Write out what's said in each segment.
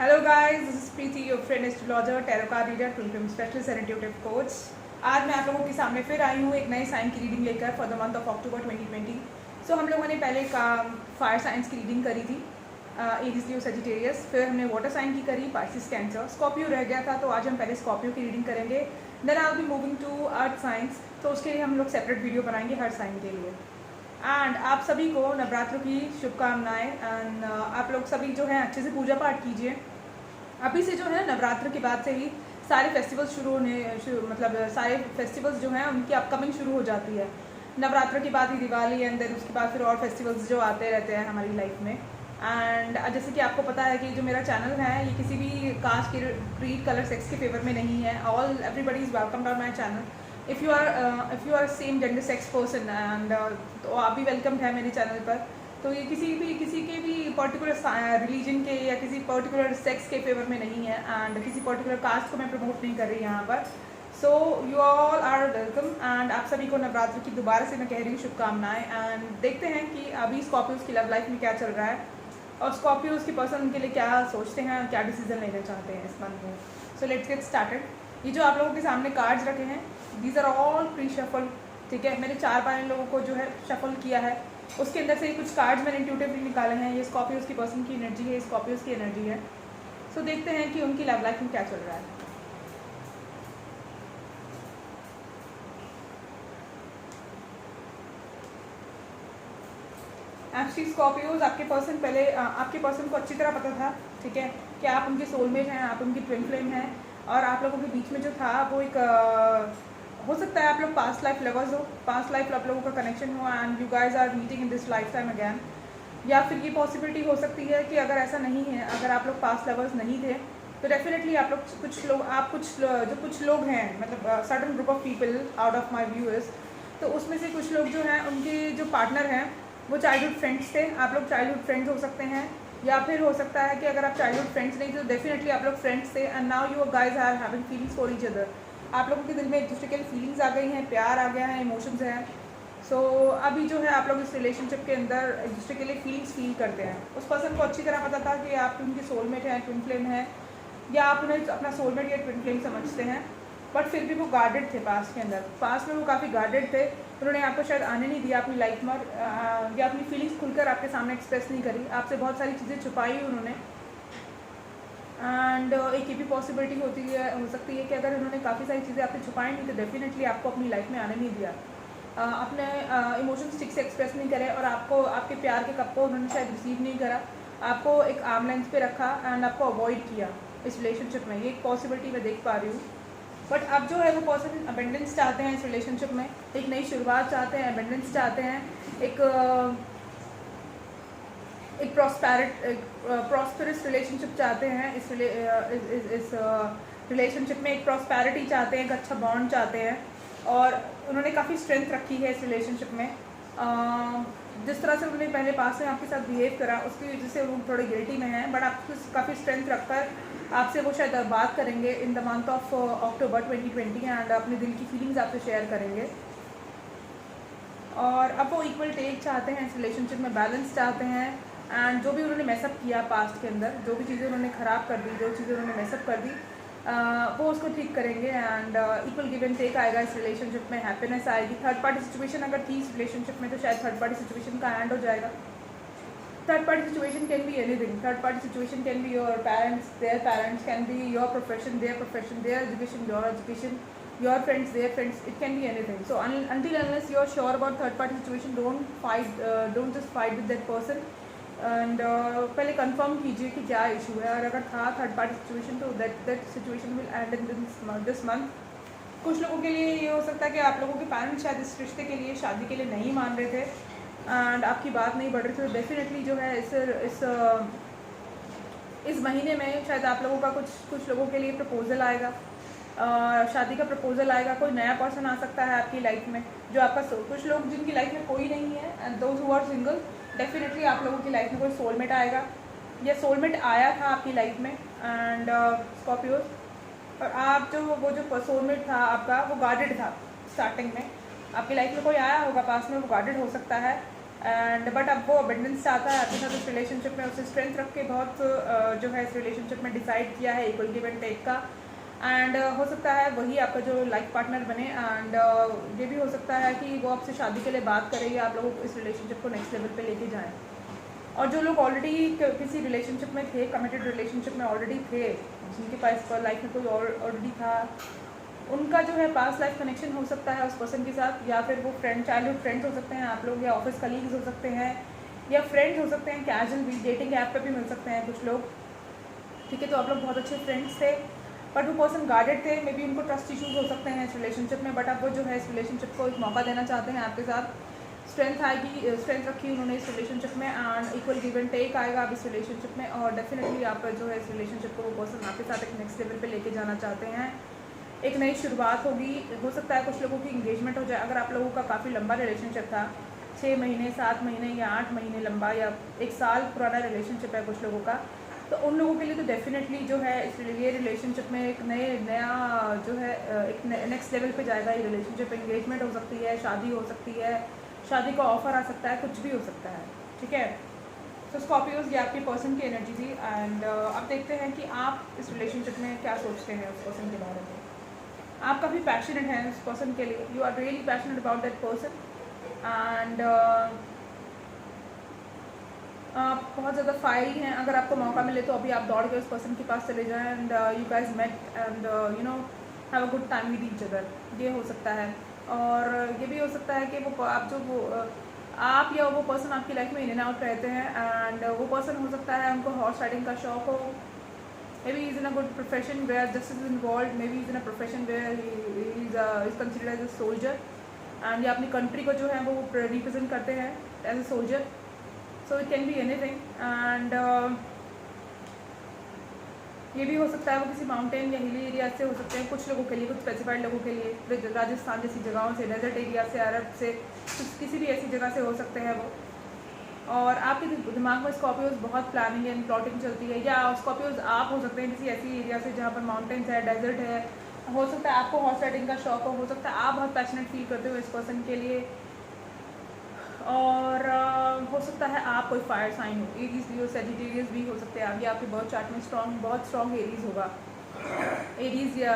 Hello guys, this is Preeti, your friend astrologer, tarot card reader, twin flame specialist and intuitive coach. आज मैं आप लोगों के सामने फिर आई हूँ एक नए साइन की रीडिंग लेकर for the month of October 2020। सो हम लोगों ने पहले फायर साइंस की रीडिंग करी थी, एरीज लियो सजिटेरियस। फिर हमने वाटर साइन की करी, पाइसिस कैंसर, स्कॉर्पियो रह गया था, तो आज हम पहले स्कॉर्पियो की रीडिंग करेंगे। Then I will be moving to earth science, तो उसके लिए हम लोग सेपरेट वीडियो बनाएंगे हर साइन के लिए। एंड आप सभी को नवरात्र की शुभकामनाएं। एंड आप लोग सभी जो है अच्छे से पूजा पाठ कीजिए। अभी से जो है नवरात्र के बाद से ही सारे फेस्टिवल्स मतलब सारे फेस्टिवल्स जो हैं उनकी अपकमिंग शुरू हो जाती है। नवरात्र के बाद ही दिवाली, एंड देन उसके बाद फिर और फेस्टिवल्स जो आते रहते हैं हमारी लाइफ में। एंड जैसे कि आपको पता है कि जो मेरा चैनल है ये किसी भी कास्ट के, क्रीड, कलर, सेक्स के फेवर में नहीं है। All everybody is welcome on my channel. If you are same gender sex person and तो आप भी वेलकम्ड है मेरे चैनल पर। तो ये किसी के भी पर्टिकुलर रिलीजन के या किसी पर्टिकुलर सेक्स के फेवर में नहीं है, एंड किसी पर्टिकुलर कास्ट को मैं प्रमोट नहीं कर रही यहाँ पर। So you all are welcome. And आप सभी को नवरात्र की दोबारा से मैं कह रही हूँ शुभकामनाएं। एंड देखते हैं कि अभी स्कॉर्पियोज की लव लाइफ में क्या चल रहा है और स्कॉर्पियोज की पर्सन उनके लिए क्या सोचते हैं, क्या डिसीजन लेना चाहते हैं इस मंथ में। So let's get started. ये जो आप लोगों के सामने कार्ड्स रखे हैं, these are all pre shuffle. ठीक है, मैंने 4 लोगों को जो है शफल किया है, उसके अंदर से कुछ कार्ड्स मैंने इंट्यूटिवली निकाले हैं। ये स्कॉर्पियोज की पर्सन की एनर्जी है, स्कॉर्पियोज की एनर्जी है। सो देखते हैं कि उनकी लव लाइफ में क्या चल रहा है। एक्चुअली स्कॉर्पियोज आपके पर्सन पहले आपके पर्सन को अच्छी तरह पता था, ठीक है, कि आप उनके सोलमेट हैं, आप उनकी ट्विन फ्लेम हैं। और आप लोगों के बीच में जो था वो एक हो सकता है आप लोग पास्ट लाइफ लवर्स हो, पास्ट लाइफ आप लोगों का कनेक्शन हो, and you guys are meeting in this life time again. या फिर ये पॉसिबिलिटी हो सकती है कि अगर ऐसा नहीं है, अगर आप लोग पास्ट लवर्स नहीं थे, तो डेफिनेटली आप लोग कुछ लोग हैं, मतलब certain group of people out of my viewers, तो उसमें से कुछ लोग जो हैं उनके जो पार्टनर हैं वो चाइल्डहुड फ्रेंड्स थे। आप लोग चाइल्डहुड फ्रेंड्स हो सकते हैं, या फिर हो सकता है कि अगर आप चाइल्डहुड फ्रेंड्स नहीं थे तो डेफिनेटली आप लोग फ्रेंड्स थे, and now you guys are having feelings for each other. आप लोगों के दिल में एक दूसरे के लिए फीलिंग्स आ गई हैं, प्यार आ गया है, इमोशंस हैं। सो अभी जो है आप लोग इस रिलेशनशिप के अंदर एक दूसरे के लिए फीलिंग्स फील करते हैं। उस पर्सन को अच्छी तरह पता था कि आप उनके सोलमेट हैं, ट्विन फ्लेम है, या आप उन्हें अपना सोलमेट या ट्विन फ्लेम समझते हैं। बट फिर भी वो गार्डेड थे पास्ट के अंदर, पास्ट में वो काफ़ी गार्डेड थे। उन्होंने आपको शायद आने नहीं दिया अपनी लाइफ में, या अपनी फीलिंग्स खुलकर आपके सामने एक्सप्रेस नहीं करी, आपसे बहुत सारी चीज़ें छुपाई उन्होंने। एंड एक ये भी पॉसिबिलिटी हो सकती है कि अगर उन्होंने काफ़ी सारी चीज़ें आपसे छुपाई नहीं तो डेफिनेटली आपको अपनी लाइफ में आने नहीं दिया, अपने इमोशंस ठीक से एक्सप्रेस नहीं करे, और आपको आपके प्यार के कप को उन्होंने शायद रिसीव नहीं करा, आपको एक आर्म लेंथ पे रखा एंड आपको अवॉइड किया इस रिलेशनशिप में। ये एक पॉसिबिलिटी मैं देख पा रही हूँ। बट अब जो है वो पर्सन अबेंडेंस चाहते हैं इस रिलेशनशिप में, एक नई शुरुआत चाहते हैं, अबेंडेंस चाहते हैं, एक प्रॉस्पेरस रिलेशनशिप चाहते हैं। इस रिलेशनशिप में एक प्रॉस्पेरिटी चाहते हैं, एक अच्छा बॉन्ड चाहते हैं, और उन्होंने काफ़ी स्ट्रेंथ रखी है इस रिलेशनशिप में। जिस तरह से उन्होंने पहले पास में आपके साथ बिहेव करा उसकी वजह से वो थोड़े गिल्टी में हैं, बट आपको काफ़ी स्ट्रेंथ रखकर आपसे वो शायद बात करेंगे in the month of October 2020, and अपने दिल की फीलिंग्स आपसे शेयर करेंगे। और अब वो इक्वल टेक चाहते हैं इस रिलेशनशिप में, बैलेंस चाहते हैं। एंड जो भी उन्होंने मैसअप किया पास्ट के अंदर, जो भी चीज़ें उन्होंने ख़राब कर दी, जो चीज़ें उन्होंने मैसअप कर दी, वो उसको ठीक करेंगे। And equal give and take आएगा इस रिलेशनशिप में, हैप्पीनेस आएगी। थर्ड पार्टी सिचुएशन अगर थी इस रिलेशनशिप में तो शायद थर्ड पार्टी सिचुएशन का एंड हो जाएगा। Third party situation can be anything. Third party situation can be your parents, their parents, can be your profession, there education, your education, your friends, their friends, it can be anything. So until unless you are sure about third party situation, don't just fight with that person, and पहले confirm कीजिए कि क्या issue है, और अगर था third party situation तो that situation will and in this month. कुछ लोगों के लिए ये हो सकता है कि आप लोगों के पेरेंट्स शायद इस रिश्ते के लिए, शादी के लिए नहीं मान रहे थे, एंड आपकी बात नहीं बढ़ रही थी। तो डेफिनेटली जो है इस महीने में शायद आप लोगों का कुछ लोगों के लिए प्रपोजल आएगा, शादी का प्रपोजल आएगा। कोई नया पर्सन आ सकता है आपकी लाइफ में जो आपका कुछ लोग जिनकी लाइफ में कोई नहीं है, and those who are single, definitely आप लोगों की लाइफ में कोई सोलमेट आएगा, या सोलमेट आया था आपकी लाइफ में। एंड स्कॉर्पियोज, और आप वो जो सोलमेट था आपका वो गार्डेड था स्टार्टिंग में। आपकी लाइफ में कोई आया होगा पास में, वो गार्डेड हो सकता है, एंड बट अब वो अबेंडेंस चाहता है आपके साथ इस रिलेशनशिप में, उससे स्ट्रेंथ रख के बहुत जो है इस रिलेशनशिप में डिसाइड किया है इक्वल गिव एंड टेक का। एंड हो सकता है वही आपका जो लाइफ पार्टनर बने। एंड ये भी हो सकता है कि वो आपसे शादी के लिए बात करे या आप लोगों को इस रिलेशनशिप को नेक्स्ट लेवल पे लेके जाएं। और जो लोग ऑलरेडी किसी रिलेशनशिप में थे, कमिटेड रिलेशनशिप में ऑलरेडी थे, जिनके पास लाइफ में कोई ऑलरेडी था, उनका जो है पास लाइफ कनेक्शन हो सकता है उस पर्सन के साथ, या फिर वो फ्रेंड, चाइल्डहुड फ्रेंड्स हो सकते हैं आप लोग, या ऑफिस कलीग्स हो सकते हैं, या फ्रेंड्स हो सकते हैं, कैजुअल भी डेटिंग ऐप पे भी मिल सकते हैं कुछ लोग। ठीक है, तो आप लोग बहुत अच्छे फ्रेंड्स थे, बट वो पर्सन गार्डेड थे, मे बी उनको ट्रस्ट इशूज़ हो सकते हैं इस रिलेशनशिप में, बट अब वो जो है इस रिलेशनशिप को एक मौका देना चाहते हैं आपके साथ। स्ट्रेंथ आएगी, स्ट्रेंथ रखी उन्होंने इस रिलेशनशिप में, and equal give and take आएगा अब इस रिलेशनशिप में। और डेफिनेटली आप जो है इस रिलेशनशिप को वो पर्सन आपके साथ एक नेक्स्ट लेवल पे लेके जाना चाहते हैं। एक नई शुरुआत होगी, हो सकता है कुछ लोगों की इंगेजमेंट हो जाए। अगर आप लोगों का काफ़ी लंबा रिलेशनशिप था, 6 महीने 7 महीने या 8 महीने लंबा, या 1 साल पुराना रिलेशनशिप है कुछ लोगों का, तो उन लोगों के लिए तो डेफिनेटली जो है ये रिलेशनशिप में एक नया जो है एक नेक्स्ट लेवल पे जाएगा ये रिलेशनशिप। एंगेजमेंट हो सकती है, शादी हो सकती है, शादी का ऑफर आ सकता है, कुछ भी हो सकता है। ठीक है, तो स्कॉर्पियोज ये आपके पर्सन की एनर्जी थी। एंड अब देखते हैं कि आप इस रिलेशनशिप में क्या सोचते हैं उस पर्सन के बारे में। आप काफ़ी पैशनेट हैं उस पर्सन के लिए, you are really passionate about that person. And आप बहुत ज़्यादा फायरी हैं। अगर आपको मौका मिले तो अभी आप दौड़ के उस पर्सन के पास चले जाएं and you guys met and you know have a good time with each other, ये हो सकता है। और ये भी हो सकता है कि वो आप या वो पर्सन आपकी लाइफ में इन एंड आउट रहते हैं, एंड वो पर्सन हो सकता है उनको हॉर्स राइडिंग का शौक हो। Maybe is in a good profession where justice is involve, maybe is in a profession where is considered as a soldier, and ये अपनी कंट्री को जो है वो रिप्रेजेंट करते हैं as a soldier. So it can be anything. And ये भी हो सकता है वो किसी माउंटेन या हिली एरिया से हो सकते हैं कुछ लोगों के लिए, कुछ स्पेसिफाइड लोगों के लिए, राजस्थान जैसी जगहों से, डेजर्ट एरिया से, अरब से, किसी भी ऐसी जगह से हो सकते हैं वो। और आपके दिमाग में स्कॉर्पियोज बहुत प्लानिंग एंड प्लॉटिंग चलती है, या स्कॉर्पियोज आप हो सकते हैं किसी ऐसी एरिया से जहाँ पर माउंटेन्स है, डेजर्ट है, हो सकता है आपको हॉर्स राइडिंग का शौक हो सकता है आप बहुत पैशनेट फील करते हो इस पर्सन के लिए। और हो सकता है आप कोई फायर साइन हो, एरीज भी हो, सेजिटेरियस भी हो सकते हैं आप, या आपके बर्थ चार्ट में बहुत स्ट्रॉन्ग एरीज होगा, एरीज या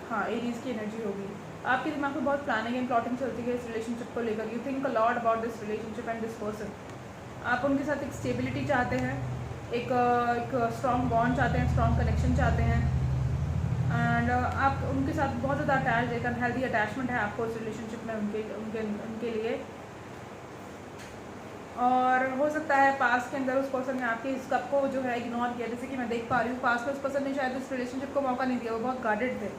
हाँ एरीज की एनर्जी होगी। आपके दिमाग में बहुत प्लानिंग एंड प्लॉटिंग चलती है इस रिलेशनशिप को लेकर। You think a lot about this relationship and this person. आप उनके साथ एक स्टेबिलिटी चाहते हैं, एक स्ट्रॉन्ग बॉन्ड चाहते हैं, स्ट्रॉन्ग कनेक्शन चाहते हैं, एंड आप उनके साथ बहुत ज़्यादा अटैच, एक अनहेल्दी अटैचमेंट है आपको इस रिलेशनशिप में उनके लिए। और हो सकता है पास के अंदर उस पर्सन ने आपके इस कप को जो है इग्नोर किया, जैसे कि मैं देख पा रही हूँ पास में उस पर्सन ने शायद उस रिलेशनशिप को मौका नहीं दिया, वो बहुत गार्डेड थे।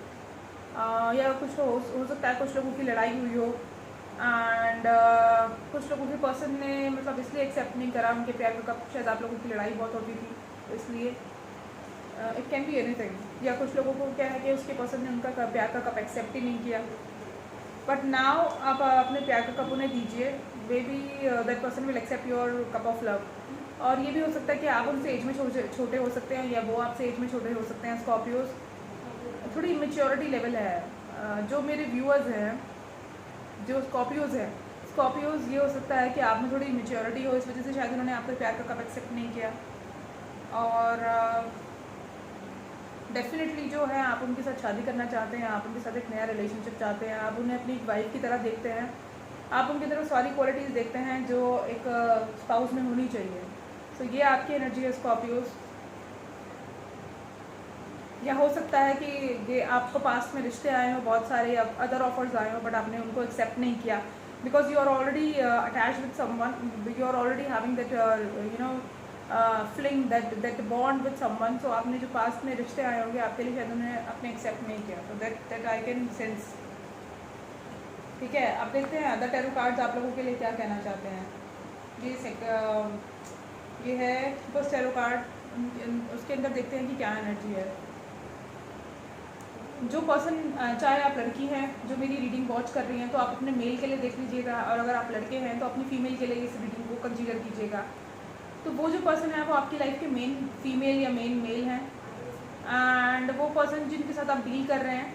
या कुछ हो सकता है कुछ लोगों की लड़ाई हुई हो, एंड कुछ लोगों के पर्सन ने मतलब इसलिए एक्सेप्ट नहीं करा उनके प्यार का कप, शायद आप लोगों की लड़ाई बहुत होती थी इसलिए। It can be anything. या कुछ लोगों को क्या है कि उसके पर्सन ने उनका प्यार का कप एक्सेप्ट ही नहीं किया, बट नाउ आप अपने प्यार का कप उन्हें दीजिए, maybe that person will accept your cup of love. और ये भी हो सकता है कि आप उनसे एज में छोटे हो सकते हैं, या वो आपसे एज में छोटे हो सकते हैं। स्कॉर्पियोज थोड़ी इमेच्योरिटी लेवल है। जो मेरे व्यूअर्स हैं जो स्कॉर्पियोज हैं, स्कॉर्पियोज ये हो सकता है कि आप में थोड़ी इमेच्योरिटी हो, इस वजह से शायद उन्होंने आपके प्यार का कप एक्सेप्ट नहीं किया। और डेफिनेटली जो है आप उनके साथ शादी करना चाहते हैं, आप उनके साथ एक नया रिलेशनशिप चाहते हैं, आप उन्हें अपनी वाइफ की तरह देखते हैं, आप उनकी तरफ सारी क्वालिटीज़ देखते हैं जो एक स्पाउस में होनी चाहिए। सो ये आपकी एनर्जी है स्कॉर्पियोज। या हो सकता है कि ये आपको पास में रिश्ते आए हो बहुत सारे, या अदर ऑफर्स आए हो, बट आपने उनको एक्सेप्ट नहीं किया because you are already attach with someone, you are already having that you know fling that bond with someone. So आपने जो पास्ट में रिश्ते आए होंगे आपके लिए शायद उन्हें आपने एक्सेप्ट नहीं किया, तो दैट आई कैन सेंस। ठीक है, अब देखते हैं अदर टैरो कार्ड्स आप लोगों के लिए क्या कहना चाहते हैं। ये है फर्स्ट टैरो कार्ड, उसके अंदर देखते हैं कि क्या एनर्जी है। जो पर्सन, चाहे आप लड़की हैं जो मेरी रीडिंग वॉच कर रही हैं, तो आप अपने मेल के लिए देख लीजिएगा, और अगर आप लड़के हैं तो अपनी फीमेल के लिए इस रीडिंग को कंसीडर कीजिएगा। तो वो जो पर्सन है वो आपकी लाइफ के मेन फीमेल या मेन मेल हैं, एंड वो पर्सन जिनके साथ आप डील कर रहे हैं,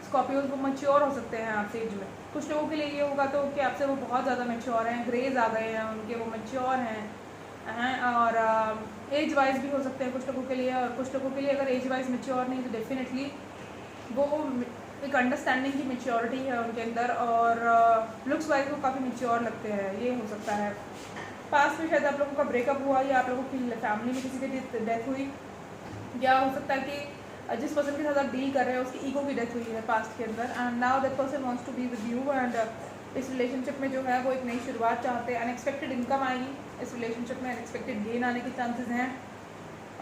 स्कॉर्पियोज वो मैच्योर हो सकते हैं आपसे एज में। कुछ लोगों के लिए ये होगा तो कि आपसे वो बहुत ज़्यादा मैच्योर हैं, ग्रेज आ गए हैं उनके, वो मैच्योर हैं और एज वाइज भी हो सकते हैं कुछ लोगों के लिए। और कुछ लोगों के लिए अगर एज वाइज मैच्योर नहीं तो डेफिनेटली वो एक अंडरस्टैंडिंग की मैच्योरिटी है उनके अंदर, और लुक्स वाइज वो काफ़ी मैच्योर लगते हैं, ये हो सकता है। पास में शायद आप लोगों का ब्रेकअप हुआ या आप लोगों की फैमिली में किसी की डेथ हुई, या हो सकता है कि जिस पर्सन के साथ आप डील कर रहे हैं उसकी ईगो की डेथ हुई है पास्ट के अंदर, and now that person wants to be with you, and इस रिलेशनशिप में जो है वो एक नई शुरुआत चाहते हैं। अनएक्सपेक्टेड इनकम आएगी इस रिलेशनशिप में, अनएक्सपेक्टेड गेन आने के चांसेस हैं।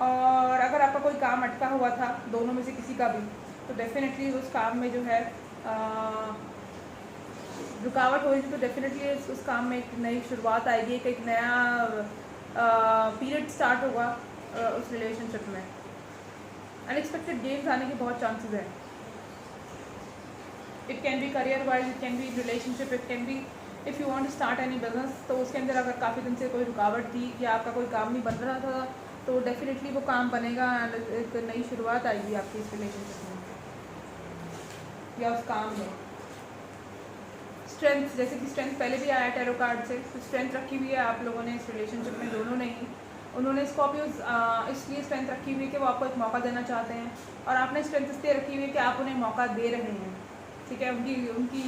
और अगर आपका कोई काम अटका हुआ था दोनों में से किसी का भी, तो डेफिनेटली उस काम में जो है रुकावट होगी, तो डेफिनेटली उस काम में एक नई शुरुआत आएगी, एक नया पीरियड स्टार्ट होगा उस रिलेशनशिप में। अनएक्सपेक्टेड गेम्स आने के बहुत चांसेस हैं। It can be career wise, it can be relationship, it can be if you want to start any business, तो उसके अंदर अगर काफ़ी दिन से कोई रुकावट थी या आपका कोई काम नहीं बन रहा था, तो डेफिनेटली वो काम बनेगा एंड एक नई शुरुआत आएगी आपकी इस रिलेशनशिप में या उस काम में। स्ट्रेंथ, जैसे कि स्ट्रेंथ पहले भी आया टैरो कार्ड से, तो स्ट्रेंथ रखी हुई है आप लोगों ने इस रिलेशनशिप में, दोनों ने ही। उन्होंने स्कॉर्पियोज इसलिए स्ट्रेंथ रखी हुई है कि वो आपको एक मौका देना चाहते हैं, और आपने स्ट्रेंथ इसलिए रखी हुई है कि आप उन्हें मौका दे रहे हैं, ठीक है। उनकी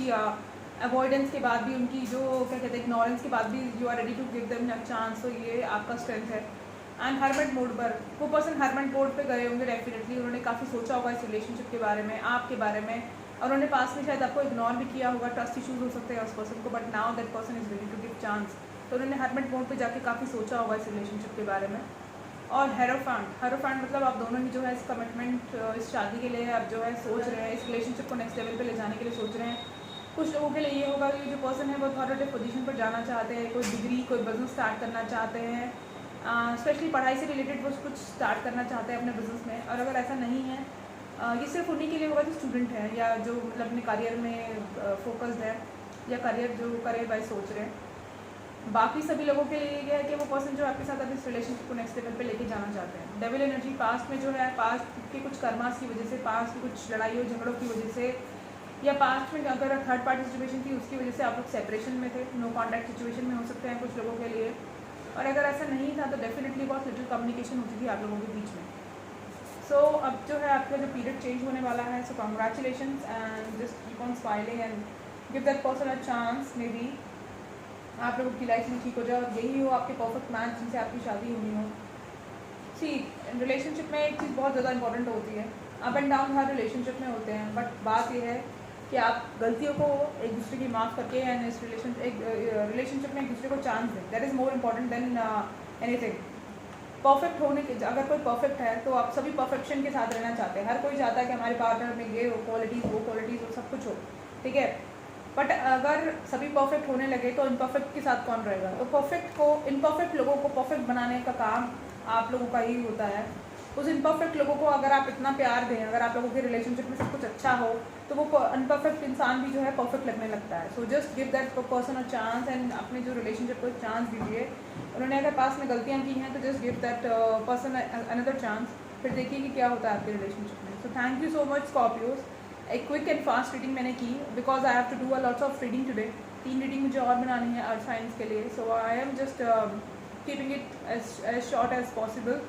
अवॉइडेंस के बाद भी, उनकी जो क्या कहते हैं इग्नोरेंस के बाद भी you are ready to give them a chance, तो ये आपका स्ट्रेंथ है। एंड हरमेट मोड पर वो पर्सन हरमेट मोड पे गए होंगे डेफिनेटली, उन्होंने काफ़ी सोचा होगा इस रिलेशनशिप के बारे में, आपके बारे में, और उन्होंने पास में शायद आपको इग्नोर भी किया होगा, ट्रस्ट इशूज़ हो सकते हैं उस पर्सन को, but now that person is ready to give chance, तो उन्होंने हरमेट मोड पे जाके काफ़ी सोचा होगा इस रिलेशनशिप के बारे में। और हेरोफांट मतलब आप दोनों ही जो है इस कमिटमेंट, इस शादी के लिए आप जो है सोच रहे हैं, इस रिलेशनशिप को नेक्स्ट लेवल पे ले जाने के लिए सोच रहे हैं। कुछ लोगों के लिए ये होगा कि जो पर्सन है वो अथॉरिटी पोजीशन पर जाना चाहते हैं, कोई डिग्री, कोई बिजनेस स्टार्ट करना चाहते हैं, स्पेशली पढ़ाई से रिलेटेड वो कुछ स्टार्ट करना चाहते हैं अपने बिजनेस में। और अगर ऐसा नहीं है, ये सिर्फ उन्हीं के लिए होगा जो स्टूडेंट है या जो मतलब अपने करियर में फोकस्ड है या करियर वाइज सोच रहे हैं। बाकी सभी लोगों के लिए ये है कि वो पर्सन जो आपके साथ अभी इस रिलेशनशिप को नेक्स्ट लेवल पे लेके जाना चाहते हैं। डेविल एनर्जी पास्ट में जो है, पास्ट के कुछ कर्मास की वजह से, पास्ट की कुछ लड़ाइयों झगड़ों की वजह से, या पास्ट में अगर थर्ड पार्टी सिचुएशन थी उसकी वजह से आप लोग सेपरेशन में थे, नो कॉन्टैक्ट सिचुएशन में हो सकते हैं कुछ लोगों के लिए। और अगर ऐसा नहीं था तो डेफिनेटली बहुत लिटिल कम्युनिकेशन होती थी आप लोगों के बीच में। सो अब जो है आपका जो पीरियड चेंज होने वाला है, सो congratulations and just keep on smiling and give that person a chance, may be आप लोगों की लाइफ में ठीक हो जाए और यही हो आपके परफेक्ट मैच जिनसे आपकी शादी होनी हो। सी रिलेशनशिप में एक चीज़ बहुत ज़्यादा इंपॉर्टेंट होती है, up and down her relationship में होते हैं, बट बात यह है कि आप गलतियों को एक दूसरे की माफ़ करके एंड इस रिलेशनशिप में एक दूसरे को चांस दें, that is more important than anything. Perfect होने के, अगर कोई परफेक्ट है तो आप सभी परफेक्शन के साथ रहना चाहते हैं, हर कोई चाहता है कि हमारे पार्टनर में ये हो क्वालिटीज़, वो क्वालिटीज़ हो, सब कुछ हो, ठीक है। बट अगर सभी परफेक्ट होने लगे तो इम्परफेक्ट के साथ कौन रहेगा? तो इम्परफेक्ट लोगों को परफेक्ट बनाने का काम आप लोगों का ही होता है। उस इम्परफेक्ट लोगों को अगर आप इतना प्यार दें, अगर आप लोगों के रिलेशनशिप में सब कुछ अच्छा हो, तो वो अनपरफेक्ट इंसान भी जो है परफेक्ट लगने लगता है। So just give that person a chance and अपने जो रिलेशनशिप को चांस दीजिए। उन्होंने अगर पास में गलतियाँ की हैं तो just give that person another chance, फिर देखिए कि क्या होता है आपके रिलेशनशिप में। So thank you so much Scorpios. एक क्विक एंड फास्ट रीडिंग मैंने की because I have to do a lots of reading today. 3 reading मुझे और बनानी है अर्थ साइंस के लिए, so I am just keeping it as short as possible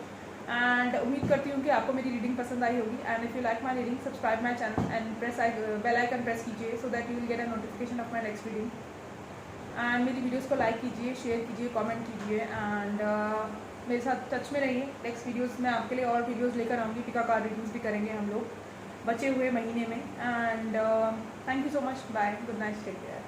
and उम्मीद करती हूँ कि आपको मेरी रीडिंग पसंद आई होगी। And if you like my reading, subscribe my channel and press bell icon press कीजिए so that you will get a notification of my next reading. And मेरी वीडियोस को लाइक कीजिए, शेयर कीजिए, कमेंट कीजिए and मेरे साथ touch में रहिए। नेक्स्ट वीडियोस में आपके लिए और वीडियोस लेकर आऊँगी, पिका कार्ड रीडिंग्स भी करेंगे हम लोग बचे हुए महीने में। And thank you so much, bye, good night, take care.